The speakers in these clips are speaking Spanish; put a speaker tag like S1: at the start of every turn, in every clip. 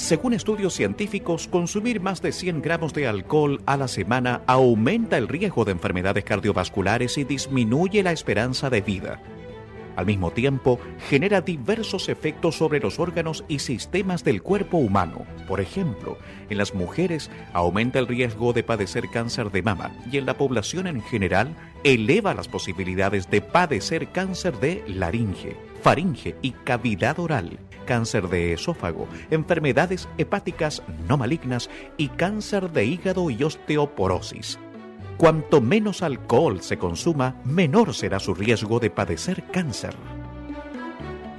S1: Según estudios científicos, consumir más de 100 gramos de alcohol a la semana aumenta el riesgo de enfermedades cardiovasculares y disminuye la esperanza de vida. Al mismo tiempo, genera diversos efectos sobre los órganos y sistemas del cuerpo humano. Por ejemplo, en las mujeres aumenta el riesgo de padecer cáncer de mama y en la población en general eleva las posibilidades de padecer cáncer de laringe, faringe y cavidad oral, cáncer de esófago, enfermedades hepáticas no malignas y cáncer de hígado y osteoporosis. Cuanto menos alcohol se consuma, menor será su riesgo de padecer cáncer.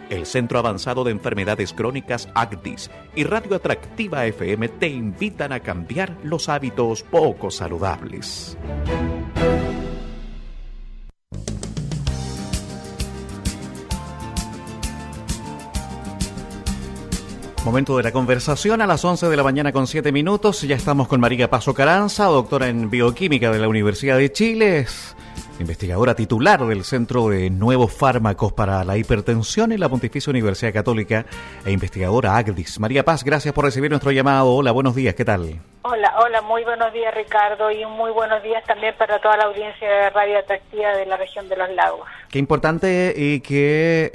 S1: El Centro Avanzado de Enfermedades Crónicas ACDIS y Radio Atractiva FM te invitan a cambiar los hábitos poco saludables. Momento de la conversación a las 11 de la mañana con 7 minutos. Ya estamos con María Paz Ocaranza, doctora en Bioquímica de la Universidad de Chile. Es investigadora titular del Centro de Nuevos Fármacos para la Hipertensión en la Pontificia Universidad Católica e investigadora ACDIS. María Paz, gracias por recibir nuestro llamado. Hola, buenos días, ¿qué tal?
S2: Hola, muy buenos días, Ricardo, y muy buenos días también para toda la audiencia de Radio Atractiva de la región de los lagos.
S1: Qué importante y qué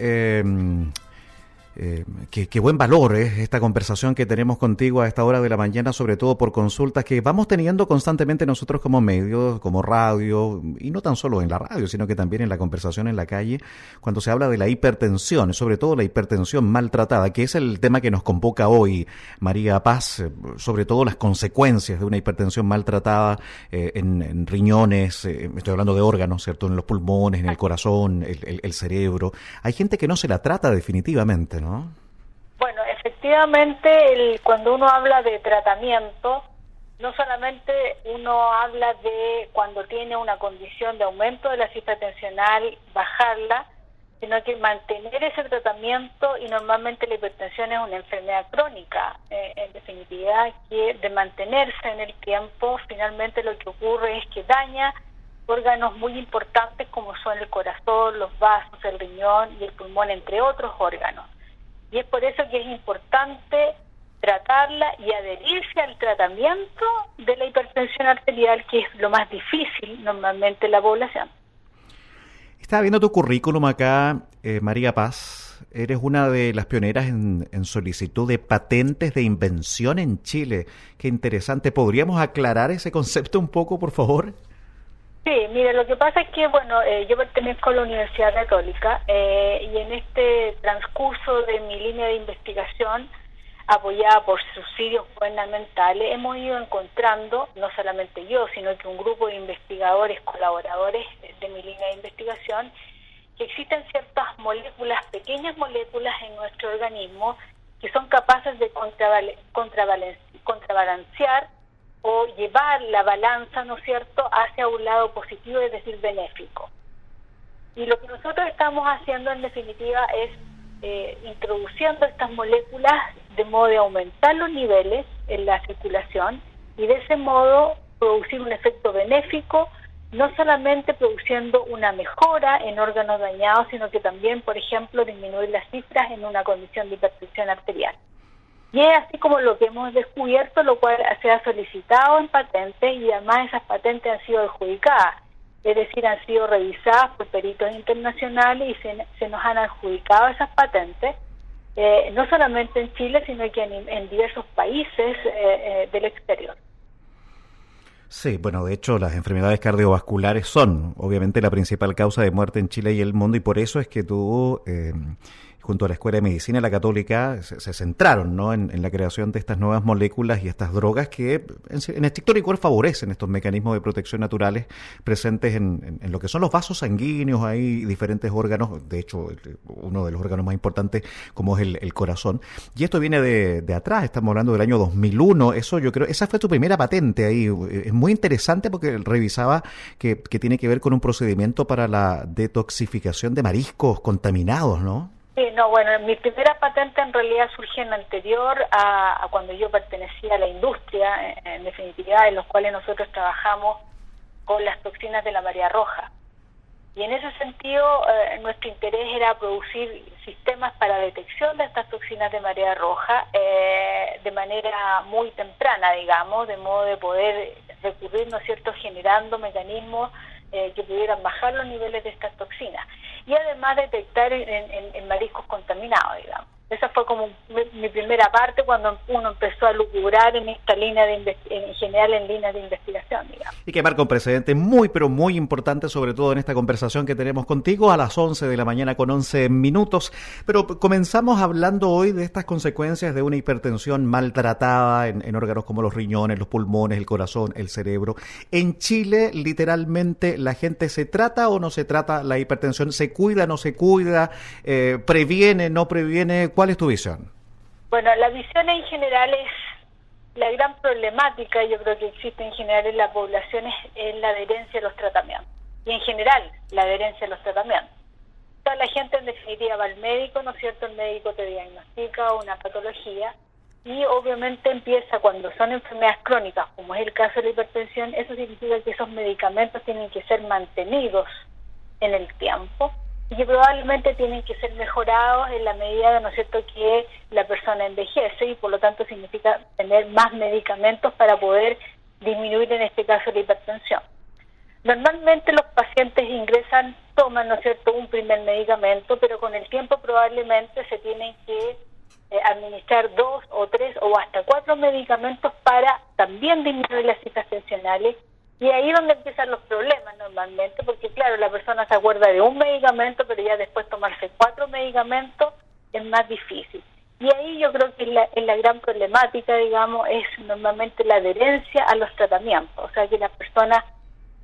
S1: buen valor es esta conversación que tenemos contigo a esta hora de la mañana, sobre todo por consultas que vamos teniendo constantemente nosotros como medios, como radio, y no tan solo en la radio, sino que también en la conversación en la calle, cuando se habla de la hipertensión, sobre todo la hipertensión maltratada, que es el tema que nos convoca hoy, María Paz, sobre todo las consecuencias de una hipertensión maltratada en riñones, estoy hablando de órganos, ¿cierto?, en los pulmones, en el corazón, el cerebro. Hay gente que no se la trata definitivamente, ¿no?
S2: Bueno, efectivamente, cuando uno habla de tratamiento, no solamente uno habla de cuando tiene una condición de aumento de la cifra tensional, bajarla, sino que mantener ese tratamiento, y normalmente la hipertensión es una enfermedad crónica, en definitiva, que de mantenerse en el tiempo, finalmente lo que ocurre es que daña órganos muy importantes como son el corazón, los vasos, el riñón y el pulmón, entre otros órganos. Y es por eso que es importante tratarla y adherirse al tratamiento de la hipertensión arterial, que es lo más difícil normalmente en la población.
S1: Estaba viendo tu currículum acá, María Paz. Eres una de las pioneras en solicitud de patentes de invención en Chile. Qué interesante. ¿Podríamos aclarar ese concepto un poco, por favor?
S2: Sí, mire, lo que pasa es que, yo pertenezco a la Universidad Católica y en este transcurso de mi línea de investigación, apoyada por subsidios gubernamentales, hemos ido encontrando, no solamente yo, sino que un grupo de investigadores, colaboradores de mi línea de investigación, que existen ciertas moléculas, pequeñas moléculas en nuestro organismo que son capaces de contrabalancear o llevar la balanza, ¿no es cierto?, hacia un lado positivo, es decir, benéfico. Y lo que nosotros estamos haciendo en definitiva es introduciendo estas moléculas de modo de aumentar los niveles en la circulación y de ese modo producir un efecto benéfico, no solamente produciendo una mejora en órganos dañados, sino que también, por ejemplo, disminuir las cifras en una condición de hipertensión arterial. Y es así como lo que hemos descubierto, lo cual se ha solicitado en patentes y además esas patentes han sido adjudicadas, es decir, han sido revisadas por peritos internacionales y se nos han adjudicado esas patentes, no solamente en Chile, sino que en diversos países del exterior.
S1: Sí, bueno, de hecho las enfermedades cardiovasculares son obviamente la principal causa de muerte en Chile y el mundo, y por eso es que tú, junto a la Escuela de Medicina, la Católica, se centraron, ¿no?, en la creación de estas nuevas moléculas y estas drogas que en estricto rigor favorecen estos mecanismos de protección naturales presentes en lo que son los vasos sanguíneos. Hay diferentes órganos, de hecho uno de los órganos más importantes como es el corazón, y esto viene de atrás, estamos hablando del año 2001, eso yo creo, esa fue tu primera patente ahí. Es muy interesante porque revisaba que tiene que ver con un procedimiento para la detoxificación de mariscos contaminados, ¿no?
S2: Sí, no, bueno, mi primera patente en realidad surge en anterior a cuando yo pertenecía a la industria, en definitiva, en los cuales nosotros trabajamos con las toxinas de la marea roja. Y en ese sentido, nuestro interés era producir sistemas para detección de estas toxinas de marea roja, de manera muy temprana, digamos, de modo de poder recurrir, ¿no es cierto?, generando mecanismos que pudieran bajar los niveles de estas toxinas. Y además detectar en mariscos contaminados, digamos. Esa fue como mi primera parte cuando uno empezó a lucubrar en esta línea en general en líneas de investigación, digamos.
S1: Y que marca un precedente muy, pero muy importante, sobre todo en esta conversación que tenemos contigo a las 11 de la mañana con 11 minutos. Pero comenzamos hablando hoy de estas consecuencias de una hipertensión maltratada en órganos como los riñones, los pulmones, el corazón, el cerebro. En Chile, literalmente, ¿la gente se trata o no se trata la hipertensión? ¿Se cuida, no se cuida? ¿Previene, no previene? ¿Cuál es tu visión?
S2: Bueno, la visión en general es la gran problemática, yo creo que existe en general en la población, es la adherencia a los tratamientos. Y en general, la adherencia a los tratamientos. Toda la gente en definitiva va al médico, ¿no es cierto? El médico te diagnostica una patología y obviamente empieza cuando son enfermedades crónicas, como es el caso de la hipertensión, eso significa que esos medicamentos tienen que ser mantenidos en el tiempo y que probablemente tienen que ser mejorados en la medida, ¿no es cierto?, que la persona envejece y por lo tanto significa tener más medicamentos para poder disminuir en este caso la hipertensión. Normalmente los pacientes ingresan, toman, ¿no es cierto?, un primer medicamento, pero con el tiempo probablemente se tienen que administrar 2 o 3 o hasta 4 medicamentos para también disminuir las cifras tensionales. Y ahí es donde empiezan los problemas normalmente, porque claro, la persona se acuerda de un medicamento, pero ya después tomarse 4 medicamentos es más difícil. Y ahí yo creo que es la gran problemática, digamos, es normalmente la adherencia a los tratamientos. O sea, que las personas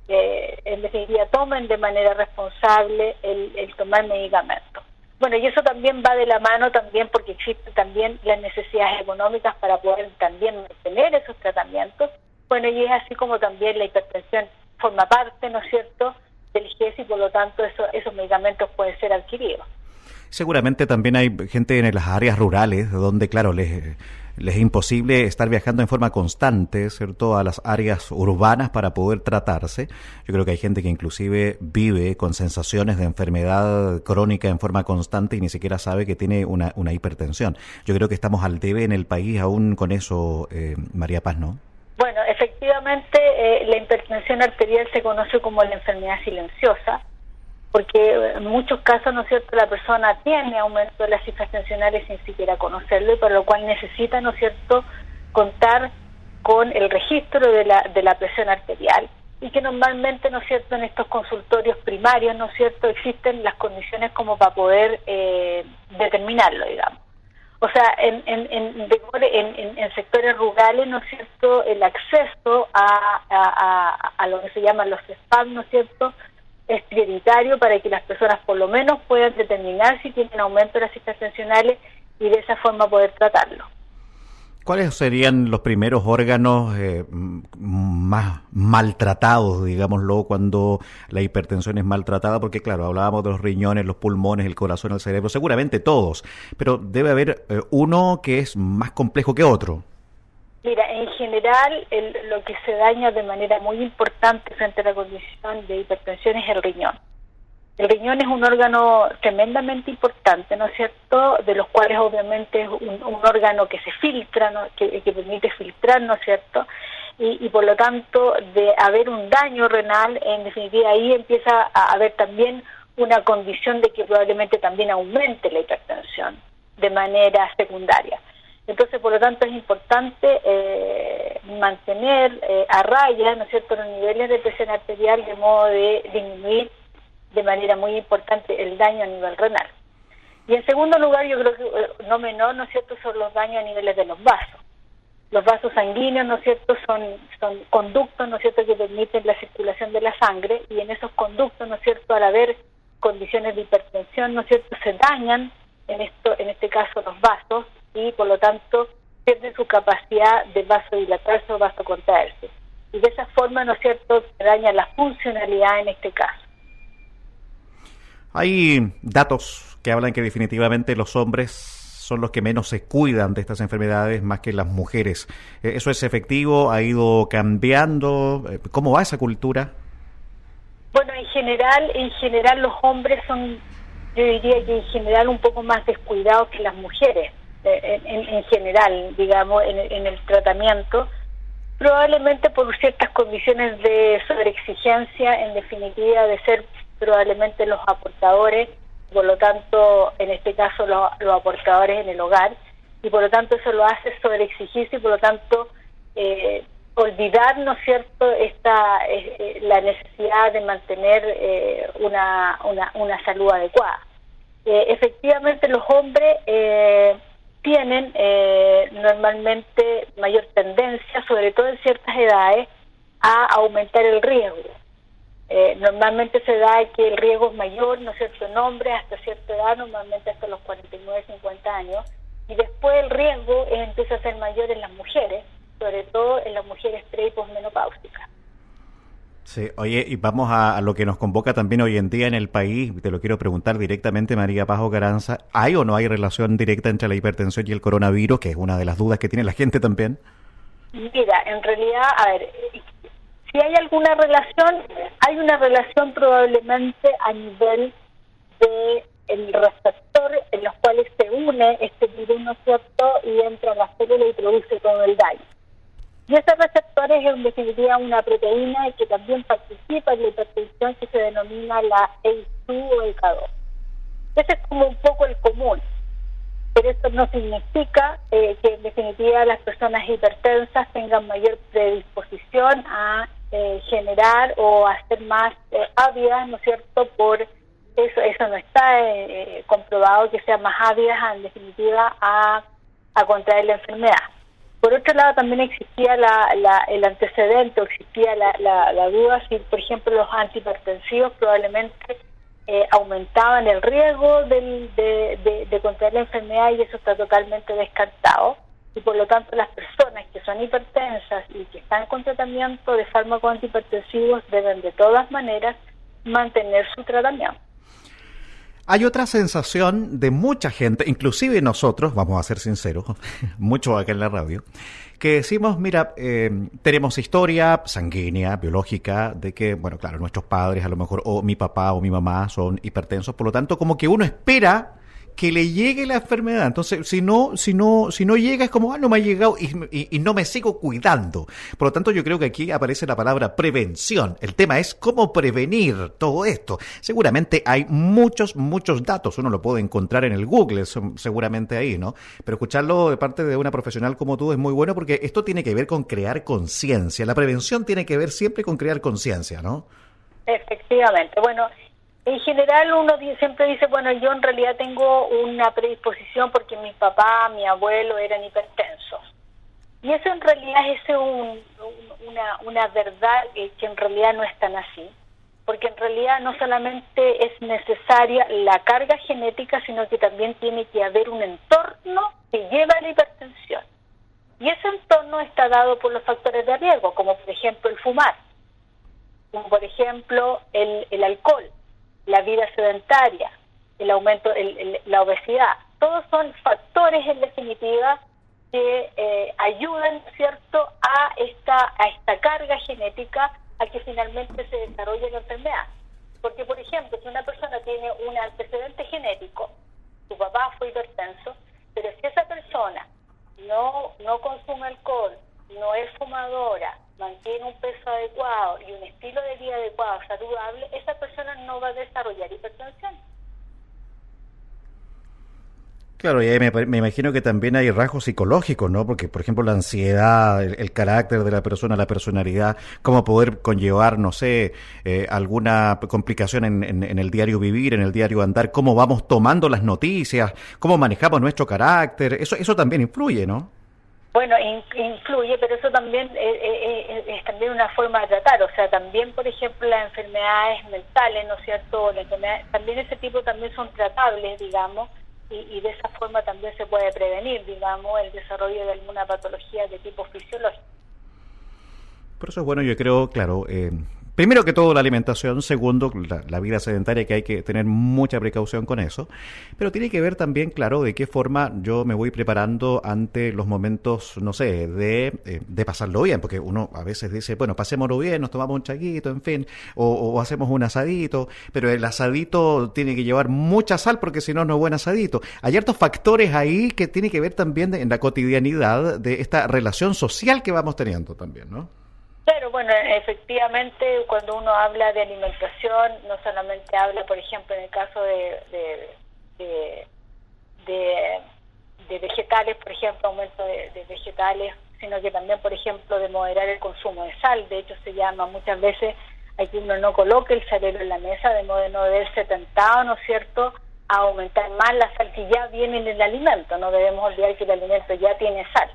S2: en definitiva tomen de manera responsable el tomar medicamentos. Bueno, y eso también va de la mano también porque existen también las necesidades económicas para poder también mantener esos tratamientos. Bueno, y es así como también la hipertensión forma parte, ¿no es cierto?, del GES y por lo tanto esos medicamentos pueden ser adquiridos.
S1: Seguramente también hay gente en las áreas rurales donde, claro, les es imposible estar viajando en forma constante, ¿cierto?, a las áreas urbanas para poder tratarse. Yo creo que hay gente que inclusive vive con sensaciones de enfermedad crónica en forma constante y ni siquiera sabe que tiene una hipertensión. Yo creo que estamos al debe en el país aún con eso, María Paz, ¿no?
S2: Bueno, efectivamente la hipertensión arterial se conoce como la enfermedad silenciosa, porque en muchos casos, ¿no es cierto?, la persona tiene aumento de las cifras tensionales sin siquiera conocerlo y por lo cual necesita, ¿no es cierto?, contar con el registro de la presión arterial y que normalmente, ¿no es cierto?, en estos consultorios primarios, ¿no es cierto?, existen las condiciones como para poder determinarlo, digamos. O sea, en sectores rurales, ¿no es cierto?, el acceso a lo que se llaman los SPAM, ¿no es cierto?, es prioritario para que las personas por lo menos puedan determinar si tienen aumento de las cifras tensionales y de esa forma poder tratarlo.
S1: ¿Cuáles serían los primeros órganos más maltratados, digámoslo, cuando la hipertensión es maltratada? Porque, claro, hablábamos de los riñones, los pulmones, el corazón, el cerebro, seguramente todos, pero debe haber uno que es más complejo que otro.
S2: Mira, en general lo que se daña de manera muy importante frente a la condición de hipertensión es el riñón. El riñón es un órgano tremendamente importante, ¿no es cierto?, de los cuales obviamente es un órgano que se filtra, ¿no?, que permite filtrar, ¿no es cierto?, y por lo tanto de haber un daño renal, en definitiva ahí empieza a haber también una condición de que probablemente también aumente la hipertensión de manera secundaria. Entonces, por lo tanto, es importante mantener a raya, ¿no es cierto?, los niveles de presión arterial de modo de disminuir de manera muy importante el daño a nivel renal. Y en segundo lugar, yo creo que no menor, ¿no es cierto?, son los daños a niveles de los vasos. Los vasos sanguíneos, ¿no es cierto?, son conductos, ¿no es cierto?, que permiten la circulación de la sangre y en esos conductos, ¿no es cierto?, al haber condiciones de hipertensión, ¿no es cierto?, se dañan, en este caso, los vasos y por lo tanto pierden su capacidad de vasodilatarse o vasocontraerse. Y de esa forma, ¿no es cierto?, se daña la funcionalidad en este caso.
S1: Hay datos que hablan que definitivamente los hombres son los que menos se cuidan de estas enfermedades más que las mujeres. ¿Eso es efectivo? ¿Ha ido cambiando? ¿Cómo va esa cultura?
S2: Bueno, en general los hombres son, yo diría que en general un poco más descuidados que las mujeres. en general, digamos, en el tratamiento, probablemente por ciertas condiciones de sobreexigencia, en definitiva, de ser probablemente los aportadores, por lo tanto, en este caso, los aportadores en el hogar, y por lo tanto eso lo hace sobreexigirse y por lo tanto olvidar, ¿no es cierto?, la necesidad de mantener una salud adecuada. Efectivamente, los hombres tienen normalmente mayor tendencia, sobre todo en ciertas edades, a aumentar el riesgo. Normalmente se da que el riesgo es mayor, ¿no es cierto?, en hombres hasta cierta edad, normalmente hasta los 49, 50 años, y después el riesgo empieza a ser mayor en las mujeres, sobre todo en las mujeres pre- y posmenopáusicas.
S1: Sí, oye, y vamos a lo que nos convoca también hoy en día en el país. Te lo quiero preguntar directamente, María Paz Ocaranza. ¿Hay o no hay relación directa entre la hipertensión y el coronavirus? Que es una de las dudas que tiene la gente también.
S2: Mira, en realidad, a ver, si hay alguna relación, hay una relación probablemente a nivel de el receptor en los cuales se une este virus, ¿no es cierto?, y entra a la célula y produce todo el daño. Y ese receptor es en definitiva una proteína que también participa en la hipertensión que se denomina la ACE2 o ECA2. Ese es como un poco el común, pero eso no significa que en definitiva las personas hipertensas tengan mayor predisposición a generar o a ser más ávidas, ¿no es cierto?, por eso no está comprobado que sean más ávidas en definitiva a contraer la enfermedad. Por otro lado, también existía el antecedente, o existía la duda si, por ejemplo, los antihipertensivos probablemente aumentaban el riesgo de contraer la enfermedad, y eso está totalmente descartado. Y por lo tanto, las personas que son hipertensas y que están con tratamiento de fármacos antihipertensivos deben de todas maneras mantener su tratamiento.
S1: Hay otra sensación de mucha gente, inclusive nosotros, vamos a ser sinceros, mucho acá en la radio, que decimos, mira, tenemos historia sanguínea, biológica, de que, bueno, claro, nuestros padres a lo mejor, o mi papá o mi mamá son hipertensos, por lo tanto, como que uno espera que le llegue la enfermedad. Entonces, si no llega, es como, no me ha llegado y no me sigo cuidando. Por lo tanto, yo creo que aquí aparece la palabra prevención. El tema es cómo prevenir todo esto. Seguramente hay muchos datos. Uno lo puede encontrar en el Google, seguramente ahí, ¿no? Pero escucharlo de parte de una profesional como tú es muy bueno, porque esto tiene que ver con crear conciencia. La prevención tiene que ver siempre con crear conciencia, ¿no?
S2: Efectivamente. Bueno, en general uno siempre dice, bueno, yo en realidad tengo una predisposición porque mi papá, mi abuelo eran hipertensos. Y eso en realidad es una verdad que en realidad no es tan así, porque en realidad no solamente es necesaria la carga genética, sino que también tiene que haber un entorno que lleva a la hipertensión. Y ese entorno está dado por los factores de riesgo, como por ejemplo el fumar, como por ejemplo el alcohol, la vida sedentaria, el aumento, la obesidad. Todos son factores en definitiva que ayudan, ¿cierto?, a esta carga genética a que finalmente se desarrolle la enfermedad. Porque, por ejemplo, si una persona tiene un antecedente genético, su papá fue hipertenso, pero si esa persona no consume alcohol, no es fumadora, mantiene un peso adecuado y un estilo de vida adecuado, saludable, esa persona no va a desarrollar hipertensión.
S1: Claro, y ahí me imagino que también hay rasgos psicológicos, ¿no? Porque, por ejemplo, la ansiedad, el carácter de la persona, la personalidad, cómo poder conllevar, no sé, alguna complicación en el diario vivir, en el diario andar, cómo vamos tomando las noticias, cómo manejamos nuestro carácter, eso también influye, ¿no?
S2: Bueno, influye, pero eso también es también una forma de tratar. O sea, también, por ejemplo, las enfermedades mentales, ¿no es cierto? También ese tipo también son tratables, digamos, y de esa forma también se puede prevenir, digamos, el desarrollo de alguna patología de tipo fisiológico.
S1: Por eso es bueno, yo creo, claro, Primero que todo la alimentación, segundo la vida sedentaria, que hay que tener mucha precaución con eso, pero tiene que ver también, claro, de qué forma yo me voy preparando ante los momentos, no sé, de pasarlo bien, porque uno a veces dice, bueno, pasémoslo bien, nos tomamos un chaguito, en fin, o hacemos un asadito, pero el asadito tiene que llevar mucha sal porque si no, no es buen asadito. Hay hartos factores ahí que tiene que ver también en la cotidianidad de esta relación social que vamos teniendo también, ¿no?
S2: Claro, bueno, efectivamente, cuando uno habla de alimentación, no solamente habla, por ejemplo, en el caso de vegetales, por ejemplo, aumento de vegetales, sino que también, por ejemplo, de moderar el consumo de sal. De hecho, se llama muchas veces a que uno no coloque el salero en la mesa, de modo de no verse tentado, ¿no es cierto?, a aumentar más la sal que ya viene en el alimento. No debemos olvidar que el alimento ya tiene sal.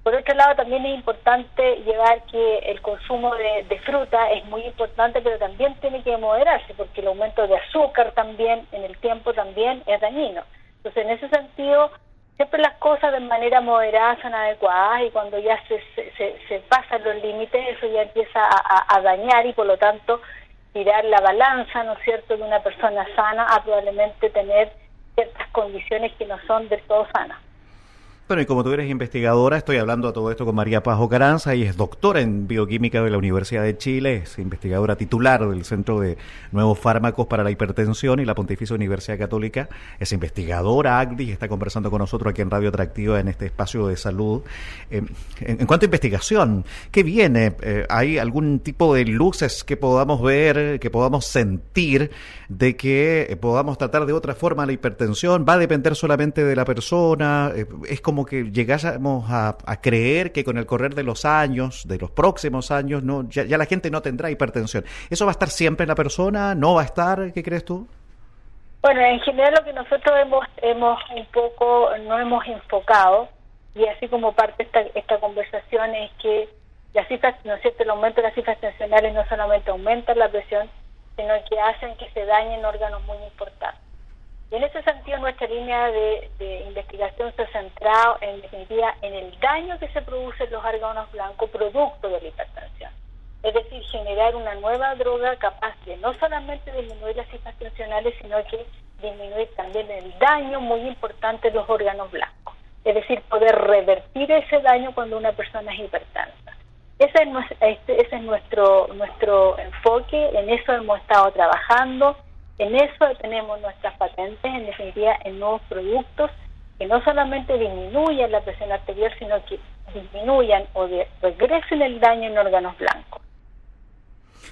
S2: Por otro lado, también es importante llevar que el consumo de fruta es muy importante, pero también tiene que moderarse, porque el aumento de azúcar también en el tiempo también es dañino. Entonces, en ese sentido, siempre las cosas de manera moderada son adecuadas, y cuando ya se pasan los límites, eso ya empieza a dañar, y por lo tanto tirar la balanza, ¿no es cierto?, de una persona sana a probablemente tener ciertas condiciones que no son del todo sanas.
S1: Bueno, y como tú eres investigadora, estoy hablando a todo esto con María Paz Ocaranza, y es doctora en bioquímica de la Universidad de Chile, es investigadora titular del Centro de Nuevos Fármacos para la Hipertensión y la Pontificia Universidad Católica, es investigadora ACDI y está conversando con nosotros aquí en Radio Atractiva en este espacio de salud. En cuanto a investigación, ¿qué viene? ¿Hay algún tipo de luces que podamos ver, que podamos sentir, de que podamos tratar de otra forma la hipertensión? ¿Va a depender solamente de la persona? ¿Es como que llegásemos a creer que con el correr de los años, de los próximos años, no ya la gente no tendrá hipertensión? ¿Eso va a estar siempre en la persona? ¿No va a estar? ¿Qué crees tú?
S2: Bueno, en general lo que nosotros hemos un poco, no hemos enfocado, y así como parte esta conversación, es que las cifras, ¿no es cierto?, el aumento de las cifras tensionales no solamente aumenta la presión, sino que hacen que se dañen órganos muy importantes. Y en ese sentido, nuestra línea de investigación se ha centrado, en definitiva, en el daño que se produce en los órganos blancos producto de la hipertensión. Es decir, generar una nueva droga capaz de no solamente disminuir las cifras tensionales, sino que disminuir también el daño muy importante en los órganos blancos. Es decir, poder revertir ese daño cuando una persona es hipertensa. Ese es nuestro enfoque, en eso hemos estado trabajando. En eso tenemos nuestras patentes, en definitiva, en nuevos productos que no solamente disminuyan la presión arterial, sino que disminuyan o regresen el daño en órganos blancos.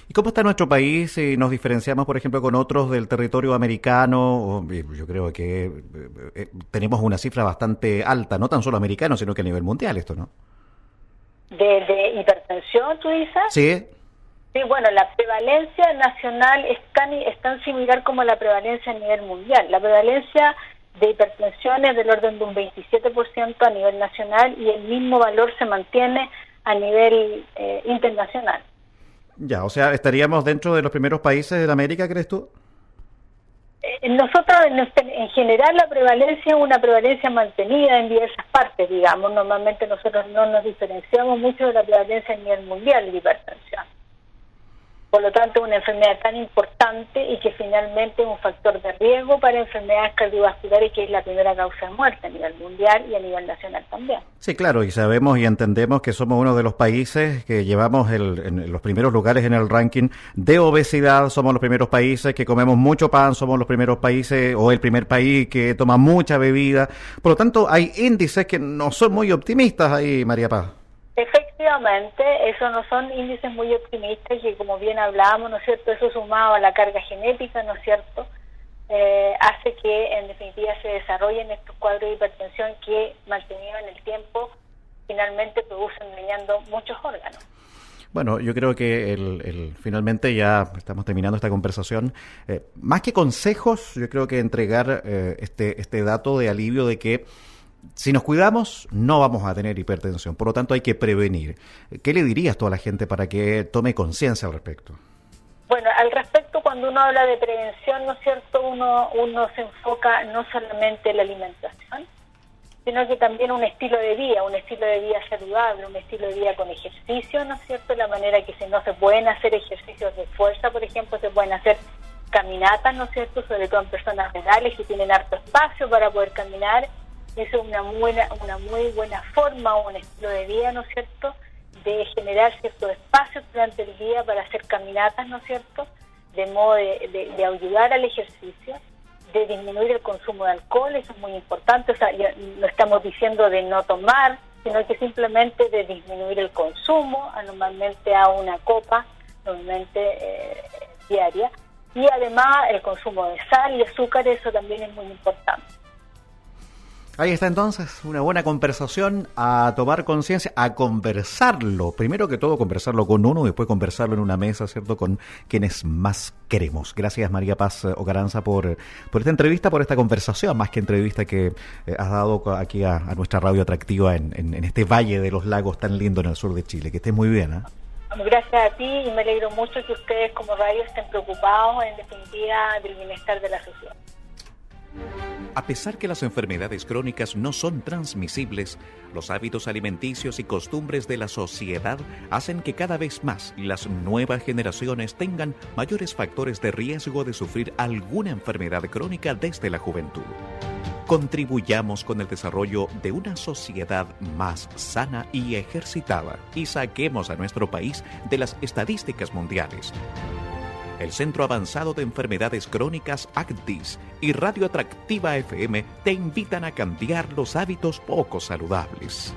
S1: ¿Y cómo está nuestro país si nos diferenciamos, por ejemplo, con otros del territorio americano? Yo creo que tenemos una cifra bastante alta, no tan solo americano, sino que a nivel mundial esto, ¿no?
S2: ¿De hipertensión, tú dices?
S1: Sí.
S2: Sí, bueno, la prevalencia nacional es tan similar como la prevalencia a nivel mundial. La prevalencia de hipertensión es del orden de un 27% a nivel nacional, y el mismo valor se mantiene a nivel internacional.
S1: Ya, o sea, ¿estaríamos dentro de los primeros países de América, crees tú?
S2: Nosotros, en general, la prevalencia es una prevalencia mantenida en diversas partes, digamos. Normalmente nosotros no nos diferenciamos mucho de la prevalencia a nivel mundial de hipertensión. Por lo tanto, es una enfermedad tan importante y que finalmente es un factor de riesgo para enfermedades cardiovasculares, que es la primera causa de muerte a nivel mundial y a nivel nacional también.
S1: Sí, claro, y sabemos y entendemos que somos uno de los países que llevamos en los primeros lugares en el ranking de obesidad. Somos los primeros países que comemos mucho pan, somos los primeros países, o el primer país que toma mucha bebida. Por lo tanto, hay índices que no son muy optimistas ahí, María Paz.
S2: Efectivamente, esos no son índices muy optimistas, que como bien hablábamos, ¿no es cierto?, eso sumado a la carga genética, ¿no es cierto?, hace que en definitiva se desarrollen estos cuadros de hipertensión que, mantenidos en el tiempo, finalmente producen dañando muchos órganos.
S1: Bueno, yo creo que finalmente ya estamos terminando esta conversación. Más que consejos, yo creo que entregar este dato de alivio de que si nos cuidamos, no vamos a tener hipertensión. Por lo tanto, hay que prevenir. ¿Qué le dirías tú a la gente para que tome conciencia al respecto?
S2: Bueno, al respecto, cuando uno habla de prevención, ¿no es cierto?, uno se enfoca no solamente en la alimentación, sino que también un estilo de vida saludable, un estilo de vida con ejercicio, ¿no es cierto? La manera que no se pueden hacer ejercicios de fuerza, por ejemplo, se pueden hacer caminatas, ¿no es cierto? Sobre todo en personas rurales que tienen harto espacio para poder caminar. Eso es una muy buena forma, un estilo de vida, ¿no es cierto?, de generar ciertos espacios durante el día para hacer caminatas, ¿no es cierto?, de modo de ayudar al ejercicio, de disminuir el consumo de alcohol. Eso es muy importante. O sea, ya no estamos diciendo de no tomar, sino que simplemente de disminuir el consumo, normalmente a una copa, normalmente diaria, y además el consumo de sal y azúcar, eso también es muy importante.
S1: Ahí está entonces, una buena conversación, a tomar conciencia, a conversarlo. Primero que todo, conversarlo con uno y después conversarlo en una mesa, ¿cierto?, con quienes más queremos. Gracias, María Paz Ocaranza, por esta entrevista, por esta conversación, más que entrevista que has dado aquí a nuestra radio atractiva en este Valle de los Lagos tan lindo en el sur de Chile. Que estés muy bien, ¿eh?
S2: Gracias a ti, y me alegro mucho que ustedes como radio estén preocupados, en definitiva, del bienestar de la sociedad.
S1: A pesar que las enfermedades crónicas no son transmisibles, los hábitos alimenticios y costumbres de la sociedad hacen que cada vez más las nuevas generaciones tengan mayores factores de riesgo de sufrir alguna enfermedad crónica desde la juventud. Contribuyamos con el desarrollo de una sociedad más sana y ejercitada y saquemos a nuestro país de las estadísticas mundiales. El Centro Avanzado de Enfermedades Crónicas ACDIS y Radio Atractiva FM te invitan a cambiar los hábitos poco saludables.